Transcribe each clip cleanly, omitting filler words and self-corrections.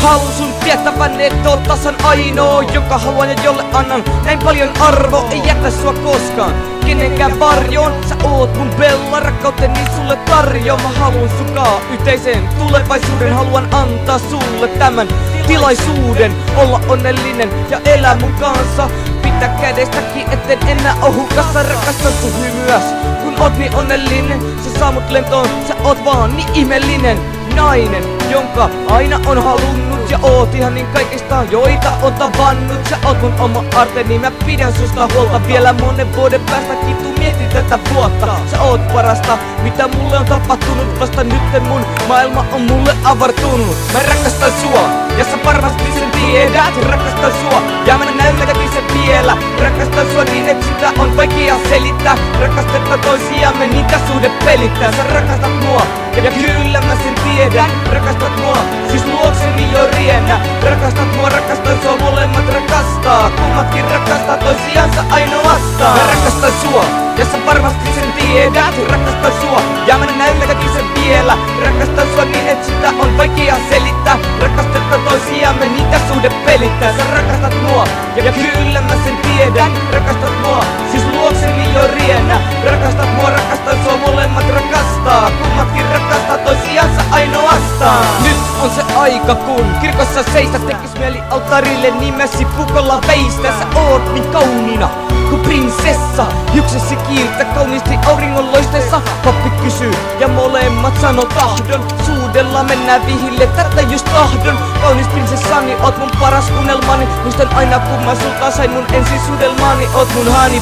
Haluun sun tietävän, et oot tasan ainoa, joka haluan ja jolle annan näin paljon arvo. Ei jätä sua koskaan kenenkään varjoon. Sä oot mun bella, rakkauteni sulle tarjoa. Mä haluun sukaa yhteiseen tulevaisuuden. Haluan antaa sulle tämän tilaisuuden olla onnellinen ja elää mun kanssa. Pitää kädestäkin, etten enää oo hukassa. Rakastan sun hymyäs, kun oot niin onnellinen. Sä saa mut lentoon, sä oot vaan niin ihmeellinen nainen, jonka aina on halunnut. Ja oot ihan niin kaikista, joita oon tavannut. Sä oot mun oma arteni, mä pidän susta huolta. Vielä monen vuoden päästäkin tuu mietin tätä vuotta. Sä oot parasta, mitä mulle on tapahtunut. Vasta nytten mun maailma on mulle avartunut. Mä rakastan sua, ja sä varmasti sen tiedät. Rakastan sua, ja mä näytänkin sen vielä. Rakastan sua niin, et sitä on vaikea selittää. Rakastetta toisiamme, niitä suhde pelittää. Sä rakastat mua, ja kyllä mä sen tiedän. Rakastat mua, siis luokseni jo riennä. Rakastat mua, rakastan sua, molemmat rakastaa. Kummatkin rakastaa toisiansa ainoastaan. Mä rakastan sua, ja sä varmasti sen tiedät. Rakastan sua, ja mä näytänkin sen vielä. Rakastan sua niin, et sitä on vaikea selittää. Rakastetta toisiamme, niitä suhde pelittää. Sä rakastat mua, ja kyllä mä sen tiedän. Rakastat mua, siis luokseni jo riennä. Rakastat mua, rakastan sua, molemmat rakastaa. Kummatkin rakastaa toisiansa ainoastaan. Nyt on se aika, kun kirkossa seistä. Tekis mieli altarille nimesi pukolla veistä. Sä oot niin kauniina kuin prinsessa. Hiuksesi kiiltä kauniisti auringonloisteessa. Pappi kysyy ja molemmat sano tahdon. Suudella mennään vihille, tätä just tahdon. Kaunis prinsessani, oot mun paras unelmani. Muistan aina kun mä sulta sain mun ensisuudelmaani. Oot mun honey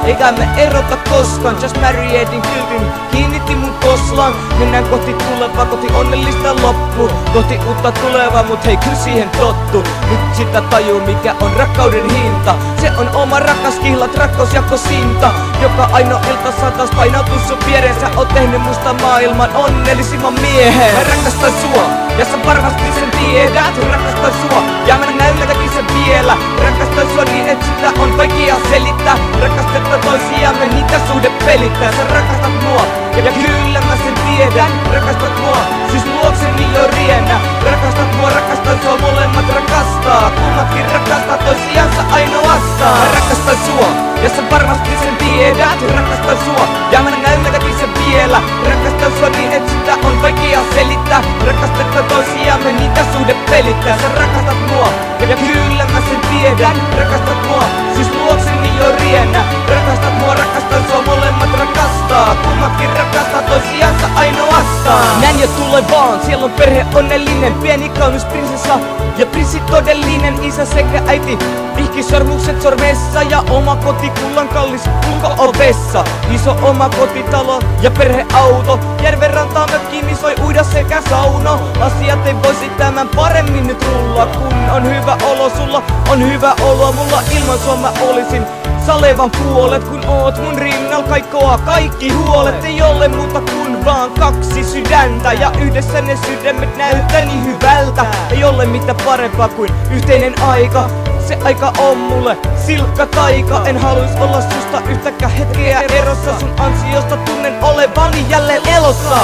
eikä me erota koskaan. Just marriedin kyltin, kiinnitti mun koslaan. Mennään kohti tulevaa, kohti onnellista loppu. Kohti uutta tulevaa, mut hei kyllä siihen tottu. Nyt sitä tajuu mikä on rakkauden hinta. Se on oma rakas kihlat, rakkausjakko sinta. Joka aino ilta saa taas painautua sun viereen. Sä oot tehnyt musta maailman onnellisimman miehen. Mä rakastan sua, ja sä varmasti sen tiedät. Rakastan sua, ja mä näytänkin sen vielä. Rakastan sua niin, et sitä on vaikea selittää. Rakastetta toisiamme, niitä suhde pelittää. Sä rakastat mua, ja kyllä mä sen tiedän. Rakastat mua, siis luokseni jo riennä. Rakastat mua, rakastan sua, molemmat rakastaa. Kummatkin rakastaa toisiansa ainoastaan. Mä rakastan sua, ja sä varmasti sen tiedät. Rakastan sua, ja mä näytänkin sen vielä. Rakastan sua niin, et sitä on vaikea selittää. Rakastetta toisiamme, niitä suhde pelittää. Sä rakastat mua, ja kyllä mä sen tiedän. Rakastat mua, siis luokseni jo riennä. Rakastat mua, rakastan sua, molemmat rakastaa. Kummatkin rakastaa toisiansa ainoastaan. Näin jo tulevaan, siellä on perhe onnellinen. Pieni kaunis prinsessa ja prinssi todellinen. Isä sekä äiti, vihkisormukset sormessa. Ja oma koti, kullan kallis ulko-ovessa. Iso oma kotitalo ja perheauto. Järven rantaa mökkiin, missä voi uida sekä sauno. Asiat ei voisi tämän paremmin nyt rullaa. Kun on hyvä olo, sulla on hyvä olo. Mulla ilman sua mä olisin salevan puolet. Kun oot mun rinnal kaikkoa kaikki huolet. Ei ole muuta kuin vaan kaksi sydäntä. Ja yhdessä ne sydämet näyttää niin hyvältä. Ei ole mitään parempaa kuin yhteinen aika. Se aika on mulle silkka taika. En haluis olla susta yhtäkään hetkeä erossa. Sun ansiosta tunnen olevani jälleen elossa.